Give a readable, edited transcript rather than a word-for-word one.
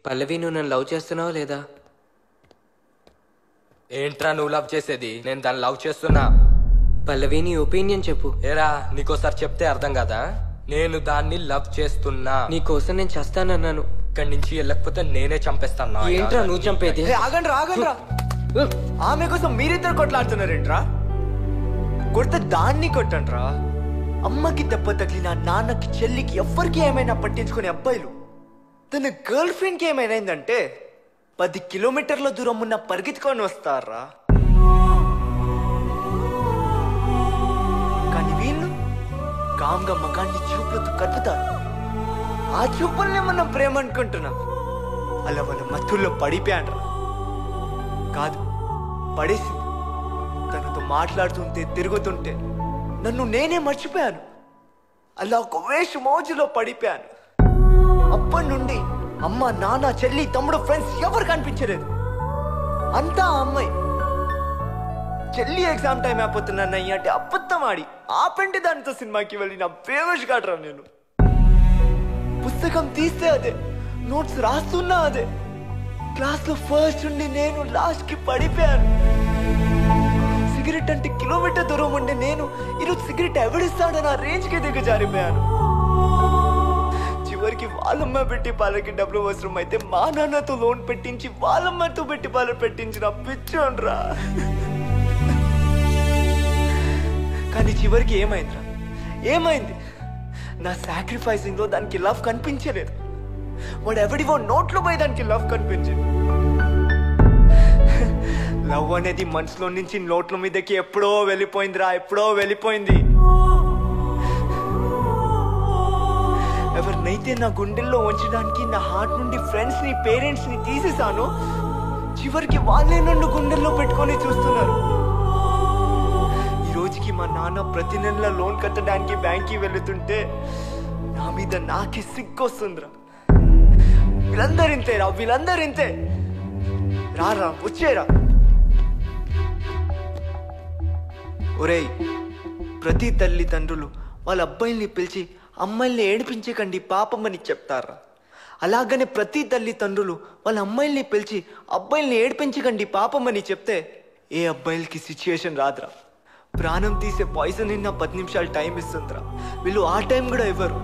పల్లవి, నువ్వు నన్ను లవ్ చేస్తున్నావా లేదా? ఏంట్రా నువ్వు లవ్ చేసేది? నేను దాన్ని లవ్ చేస్తున్నా. పల్లవి, నీ ఒపీనియన్ చెప్పు. ఏరా, నీకోసారి చెప్తే అర్థం కదా? నేను దాన్ని లవ్ చేస్తున్నా. నీకోసం నేను చేస్తానన్నాను. ఇక్కడి నుంచి వెళ్ళకపోతే నేనే చంపేస్తాను. ఏంట్రా నువ్వు చంపేది? ఆగండ్రా ఆగండ్రా, ఆమె కోసం మీరిద్దరు కొట్లాడుతున్నారేంట్రా? కొడితే దాన్ని కొట్టండ్రా. అమ్మకి దెబ్బ తగిలిన, నాన్నకి, చెల్లికి ఎవ్వరికి ఏమైనా పట్టించుకునే అబ్బాయిలు తన గర్ల్ ఫ్రెండ్కి ఏమైనాయిందంటే 10 కిలోమీటర్ల దూరం ఉన్న పరిగెత్తుకొని వస్తారా. కానీ వీళ్ళు కామ్గా మగాన్ని చూపులతో కలుపుతారు. ఆ చూపుల్ని మనం ప్రేమ అనుకుంటున్నాం. అలా వాళ్ళ మత్తుల్లో పడిపోయాడ్రా. కాదు, పడేసింది. తనతో మాట్లాడుతుంటే, తిరుగుతుంటే నన్ను నేనే మర్చిపోయాను. అలా ఒక వేష మోజులో పడిపోయాను. అప్పటి నుండి అమ్మ, నాన్న, చెల్లి, తమ్ముడు, ఫ్రెండ్స్ ఎవరు కనిపించలేదు. అంతా ఆ అమ్మాయి. చెల్లి ఎగ్జామ్ టైం అయిపోతున్నానయ్య అంటే అబద్ధం ఆడి ఆపండి దానితో సినిమాకి వెళ్ళి నా ఫేమస్ కాడరా. నేను పుస్తకం తీస్తే అదే, నోట్స్ రాస్తున్నా అదే. క్లాస్ లో ఫస్ట్ నుండి నేను లాస్ట్ కి పడిపోయాను. సిగరెట్ అంటే కిలోమీటర్ దూరం ఉండే నేను ఈరోజు సిగరెట్ ఎవడిస్తాడని ఆ రేంజ్ కి దిగజారిపోయాను. చివరికి వాళ్ళమ్మ పెట్టి పాలకి డబ్బులు అవసరం అయితే మా నాన్నతో లోన్ పెట్టించి వాళ్ళమ్మతో పెట్టి పాలు పెట్టించిన పిచ్చోన్రా. కానీ చివరికి ఏమైందిరా? ఏమైంది? నా సాక్రిఫైసింగ్ లో దానికి లవ్ కనిపించలేదు. వాడు ఎవడివో నోట్లో పోయి దానికి లవ్ కనిపించింది. లవ్ అనేది మనసులో నుంచి నోట్ల మీదకి ఎప్పుడో వెళ్ళిపోయిందిరా, ఎప్పుడో వెళ్ళిపోయింది. ఎవరినైతే నా గుండెల్లో ఉంచడానికి నా హార్ట్ నుండి ఫ్రెండ్స్ ని, పేరెంట్స్ ని తీసేసాను, చివరికి వాళ్ళే నన్ను గుండెల్లో పెట్టుకొని చూస్తున్నారు. ఈ రోజుకి మా నాన్న ప్రతి నెల లోన్ కట్టడానికి బ్యాంక్కి వెళుతుంటే నా మీద నాకే సిగ్గొస్తుందిరా. వీళ్ళందరింతేరా, వీళ్ళందరింతే. రారా, వచ్చేరా. ఒరేయ్, ప్రతి తల్లిదండ్రులు వాళ్ళ అబ్బాయిల్ని పిలిచి అమ్మాయిల్ని ఏడిపించకండి పాపమని చెప్తారా? అలాగనే ప్రతి తల్లిదండ్రులు వాళ్ళ అమ్మాయిల్ని పిలిచి అబ్బాయిల్ని ఏడిపించకండి పాపమని చెప్తే ఏ అబ్బాయిలకి సిచ్యుయేషన్ రాదురా. ప్రాణం తీసే పాయిజన్ నా 10 నిమిషాలు టైం ఇస్తుందిరా. వీళ్ళు ఆ టైం కూడా ఇవ్వరు.